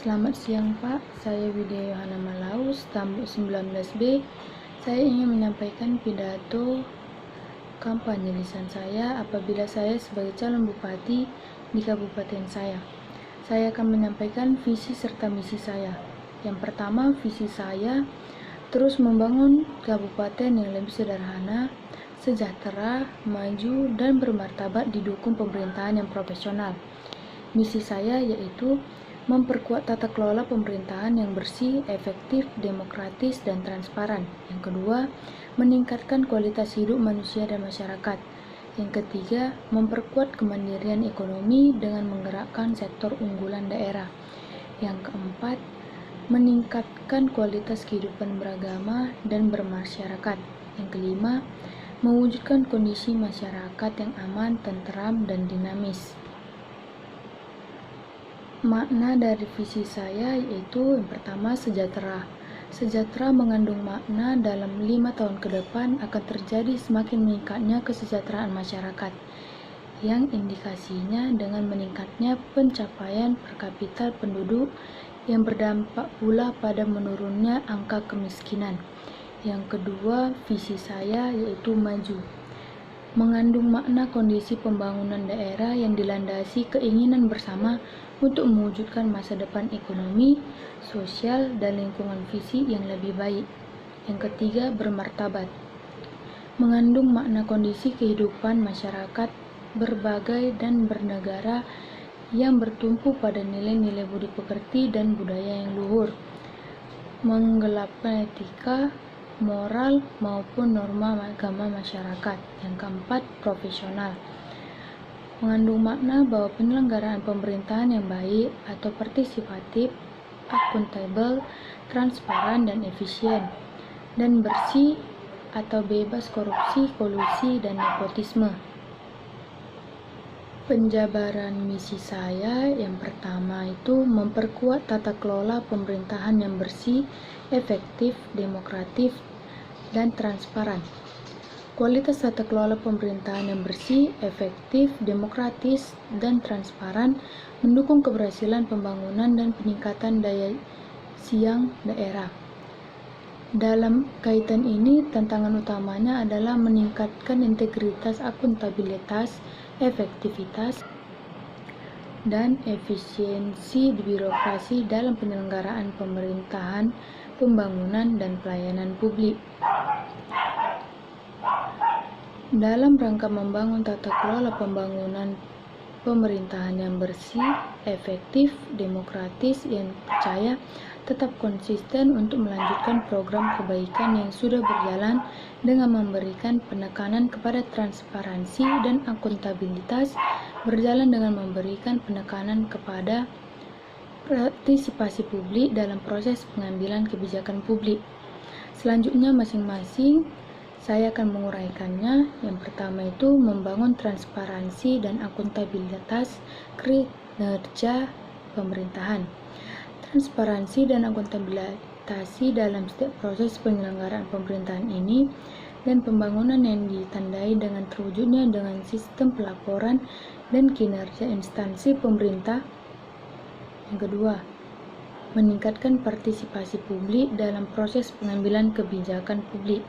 Selamat siang Pak, saya Widya Yohana Malaus, tamu 19B. Saya ingin menyampaikan pidato kampanye lisan saya apabila saya sebagai calon bupati di kabupaten saya. Saya akan menyampaikan visi serta misi saya. Yang pertama, visi saya terus membangun kabupaten yang lebih sederhana, sejahtera, maju, dan bermartabat didukung pemerintahan yang profesional. Misi saya yaitu memperkuat tata kelola pemerintahan yang bersih, efektif, demokratis, dan transparan. Yang kedua, meningkatkan kualitas hidup manusia dan masyarakat. Yang ketiga, memperkuat kemandirian ekonomi dengan menggerakkan sektor unggulan daerah. Yang keempat, meningkatkan kualitas kehidupan beragama dan bermasyarakat. Yang kelima, mewujudkan kondisi masyarakat yang aman, tenteram, dan dinamis. Makna dari visi saya yaitu yang pertama, sejahtera. Sejahtera mengandung makna dalam 5 tahun ke depan akan terjadi semakin meningkatnya kesejahteraan masyarakat, yang indikasinya dengan meningkatnya pencapaian per kapita penduduk yang berdampak pula pada menurunnya angka kemiskinan. Yang kedua, visi saya yaitu maju. Mengandung makna kondisi pembangunan daerah yang dilandasi keinginan bersama untuk mewujudkan masa depan ekonomi, sosial, dan lingkungan fisik yang lebih baik. Yang ketiga, bermartabat. Mengandung makna kondisi kehidupan masyarakat berbagai dan bernegara yang bertumpu pada nilai-nilai budi pekerti dan budaya yang luhur, menggelapkan etika, moral maupun norma agama masyarakat. Yang keempat, profesional. Mengandung makna bahwa penyelenggaraan pemerintahan yang baik atau partisipatif, akuntabel, transparan dan efisien, dan bersih atau bebas korupsi, kolusi, dan nepotisme. Penjabaran misi saya yang pertama itu memperkuat tata kelola pemerintahan yang bersih, efektif, demokratis, dan transparan. Kualitas tata kelola pemerintahan yang bersih, efektif, demokratis, dan transparan mendukung keberhasilan pembangunan dan peningkatan daya saing daerah. Dalam kaitan ini, tantangan utamanya adalah meningkatkan integritas, akuntabilitas, efektivitas, dan efisiensi di birokrasi dalam penyelenggaraan pemerintahan, pembangunan, dan pelayanan publik. Dalam rangka membangun tata kelola pembangunan pemerintahan yang bersih, efektif, demokratis, yang percaya, tetap konsisten untuk melanjutkan program kebaikan yang sudah berjalan dengan memberikan penekanan kepada transparansi dan akuntabilitas, berjalan dengan memberikan penekanan kepada partisipasi publik dalam proses pengambilan kebijakan publik. Selanjutnya masing-masing saya akan menguraikannya. Yang pertama itu membangun transparansi dan akuntabilitas kinerja pemerintahan. Transparansi dan akuntabilitas dalam setiap proses penyelenggaraan pemerintahan ini dan pembangunan yang ditandai dengan terwujudnya dengan sistem pelaporan dan kinerja instansi pemerintah. Yang kedua, meningkatkan partisipasi publik dalam proses pengambilan kebijakan publik.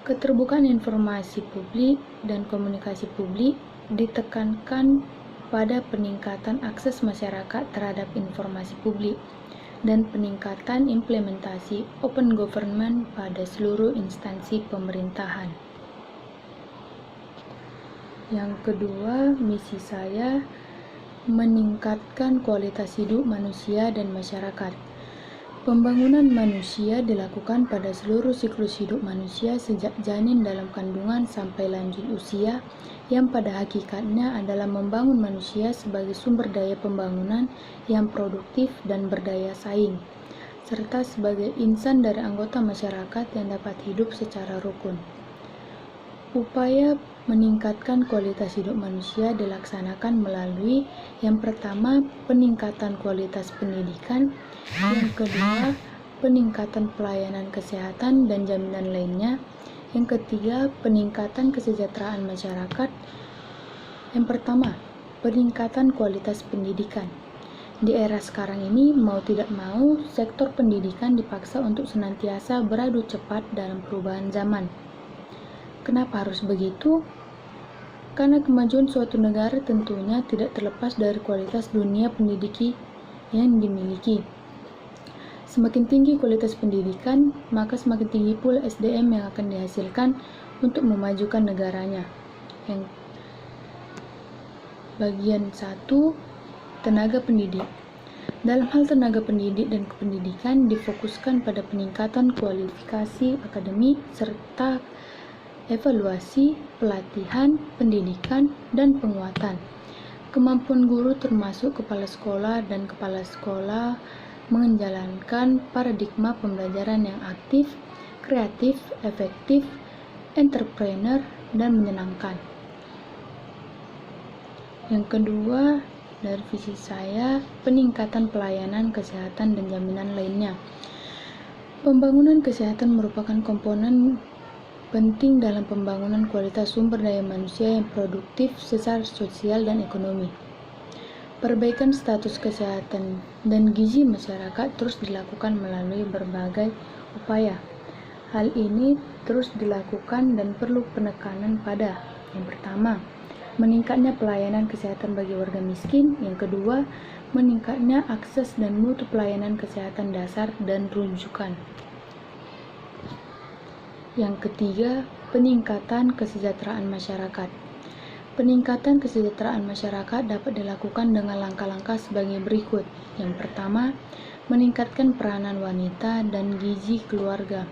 Keterbukaan informasi publik dan komunikasi publik ditekankan pada peningkatan akses masyarakat terhadap informasi publik dan peningkatan implementasi open government pada seluruh instansi pemerintahan. Yang kedua, misi saya meningkatkan kualitas hidup manusia dan masyarakat. Pembangunan manusia dilakukan pada seluruh siklus hidup manusia sejak janin dalam kandungan sampai lanjut usia, yang pada hakikatnya adalah membangun manusia sebagai sumber daya pembangunan yang produktif dan berdaya saing, serta sebagai insan dari anggota masyarakat yang dapat hidup secara rukun. Upaya meningkatkan kualitas hidup manusia dilaksanakan melalui yang pertama, peningkatan kualitas pendidikan, yang kedua, peningkatan pelayanan kesehatan dan jaminan lainnya, yang ketiga, peningkatan kesejahteraan masyarakat. Yang pertama, peningkatan kualitas pendidikan. Di era sekarang ini, mau tidak mau, sektor pendidikan dipaksa untuk senantiasa beradu cepat dalam perubahan zaman. Kenapa harus begitu? Karena kemajuan suatu negara tentunya tidak terlepas dari kualitas dunia pendidikan yang dimiliki. Semakin tinggi kualitas pendidikan, maka semakin tinggi pula SDM yang akan dihasilkan untuk memajukan negaranya. Yang bagian 1, tenaga pendidik. Dalam hal tenaga pendidik dan kependidikan difokuskan pada peningkatan kualifikasi akademik serta evaluasi, pelatihan, pendidikan, dan penguatan. Kemampuan guru termasuk kepala sekolah dan kepala sekolah menjalankan paradigma pembelajaran yang aktif, kreatif, efektif, entrepreneur, dan menyenangkan. Yang kedua, dari visi saya, peningkatan pelayanan kesehatan dan jaminan lainnya. Pembangunan kesehatan merupakan komponen penting dalam pembangunan kualitas sumber daya manusia yang produktif secara sosial dan ekonomi. Perbaikan status kesehatan dan gizi masyarakat terus dilakukan melalui berbagai upaya. Hal ini terus dilakukan dan perlu penekanan pada yang pertama, meningkatnya pelayanan kesehatan bagi warga miskin. Yang kedua, meningkatnya akses dan mutu pelayanan kesehatan dasar dan rujukan. Yang ketiga, peningkatan kesejahteraan masyarakat. Peningkatan kesejahteraan masyarakat dapat dilakukan dengan langkah-langkah sebagai berikut. Yang pertama, meningkatkan peranan wanita dan gizi keluarga.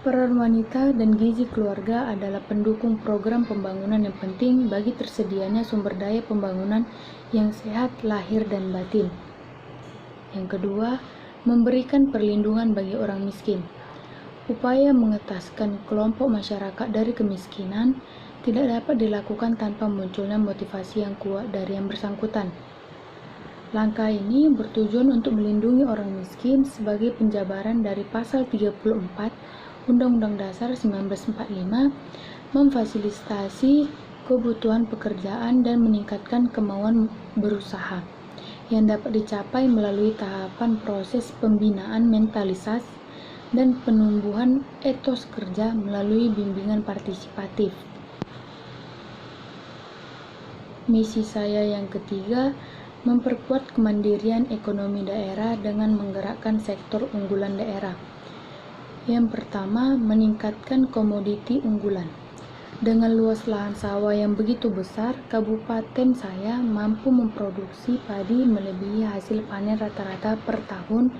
Peran wanita dan gizi keluarga adalah pendukung program pembangunan yang penting bagi tersedianya sumber daya pembangunan yang sehat lahir dan batin. Yang kedua, memberikan perlindungan bagi orang miskin. Upaya mengetaskan kelompok masyarakat dari kemiskinan tidak dapat dilakukan tanpa munculnya motivasi yang kuat dari yang bersangkutan. Langkah ini bertujuan untuk melindungi orang miskin sebagai penjabaran dari Pasal 34 Undang-Undang Dasar 1945, memfasilitasi kebutuhan pekerjaan dan meningkatkan kemauan berusaha, yang dapat dicapai melalui tahapan proses pembinaan mentalitas dan penumbuhan etos kerja melalui bimbingan partisipatif. Misi saya yang ketiga, memperkuat kemandirian ekonomi daerah dengan menggerakkan sektor unggulan daerah. Yang pertama, meningkatkan komoditi unggulan. Dengan luas lahan sawah yang begitu besar, kabupaten saya mampu memproduksi padi melebihi hasil panen rata-rata per tahun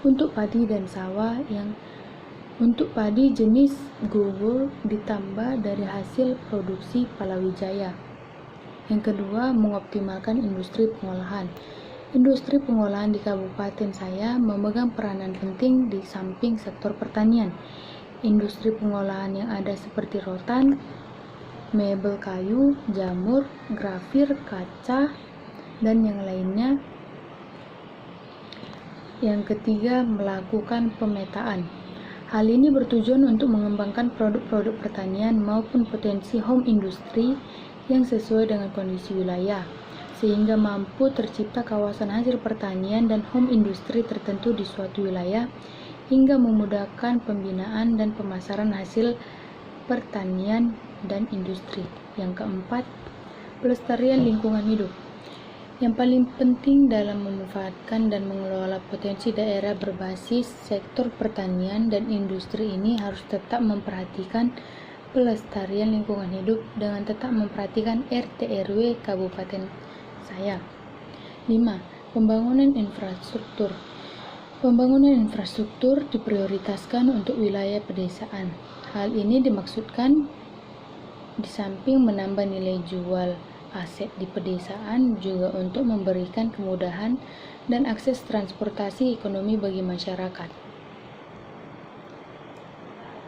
untuk padi dan sawah yang untuk padi jenis gugur ditambah dari hasil produksi Palawijaya. Yang kedua, mengoptimalkan industri pengolahan. Industri pengolahan di kabupaten saya memegang peranan penting di samping sektor pertanian. Industri pengolahan yang ada seperti rotan, mebel kayu, jamur, grafir, kaca, dan yang lainnya. Yang ketiga, melakukan pemetaan. Hal ini bertujuan untuk mengembangkan produk-produk pertanian maupun potensi home industry yang sesuai dengan kondisi wilayah, sehingga mampu tercipta kawasan hasil pertanian dan home industry tertentu di suatu wilayah, hingga memudahkan pembinaan dan pemasaran hasil pertanian dan industri. Yang keempat, pelestarian lingkungan hidup. Yang paling penting dalam memanfaatkan dan mengelola potensi daerah berbasis sektor pertanian dan industri ini harus tetap memperhatikan pelestarian lingkungan hidup dengan tetap memperhatikan RT RW kabupaten saya. 5. Pembangunan infrastruktur. Pembangunan infrastruktur diprioritaskan untuk wilayah pedesaan. Hal ini dimaksudkan di samping menambah nilai jual aset di pedesaan juga untuk memberikan kemudahan dan akses transportasi ekonomi bagi masyarakat.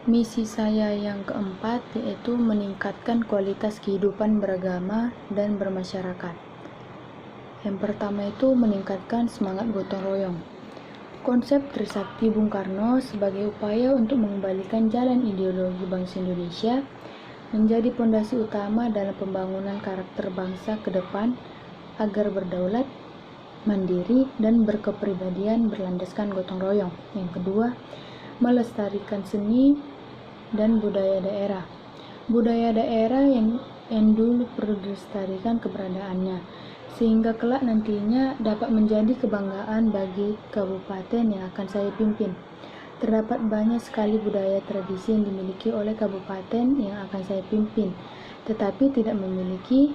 Misi saya yang keempat yaitu meningkatkan kualitas kehidupan beragama dan bermasyarakat. Yang pertama itu meningkatkan semangat gotong royong. Konsep Trisakti Bung Karno sebagai upaya untuk mengembalikan jalan ideologi bangsa Indonesia menjadi pondasi utama dalam pembangunan karakter bangsa ke depan agar berdaulat, mandiri, dan berkepribadian berlandaskan gotong royong. Yang kedua, melestarikan seni dan budaya daerah. Budaya daerah yang dulu perlu dilestarikan keberadaannya, sehingga kelak nantinya dapat menjadi kebanggaan bagi kabupaten yang akan saya pimpin. Terdapat banyak sekali budaya tradisi yang dimiliki oleh kabupaten yang akan saya pimpin, tetapi tidak memiliki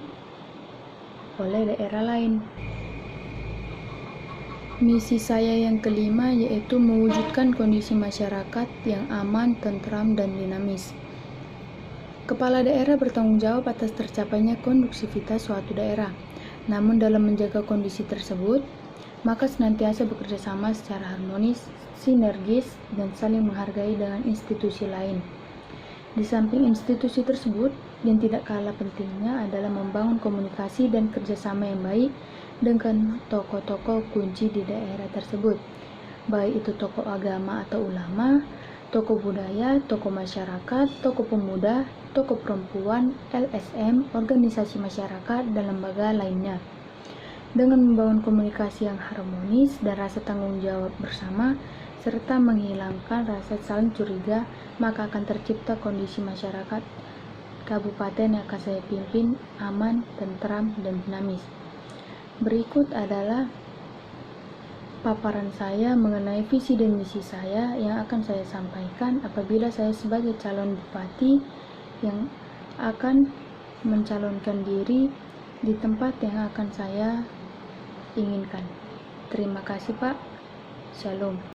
oleh daerah lain. Misi saya yang kelima yaitu mewujudkan kondisi masyarakat yang aman, tentram, dan dinamis. Kepala daerah bertanggung jawab atas tercapainya kondusivitas suatu daerah. Namun dalam menjaga kondisi tersebut, maka senantiasa bekerja sama secara harmonis, sinergis, dan saling menghargai dengan institusi lain. Di samping institusi tersebut, yang tidak kalah pentingnya adalah membangun komunikasi dan kerjasama yang baik dengan tokoh-tokoh kunci di daerah tersebut, baik itu tokoh agama atau ulama, tokoh budaya, tokoh masyarakat, tokoh pemuda, tokoh perempuan, LSM, organisasi masyarakat, dan lembaga lainnya. Dengan membangun komunikasi yang harmonis dan rasa tanggung jawab bersama, serta menghilangkan rasa saling curiga, maka akan tercipta kondisi masyarakat kabupaten yang akan saya pimpin aman, tentram, dan dinamis. Berikut adalah paparan saya mengenai visi dan misi saya yang akan saya sampaikan apabila saya sebagai calon bupati yang akan mencalonkan diri di tempat yang akan saya inginkan. Terima kasih, Pak. Shalom.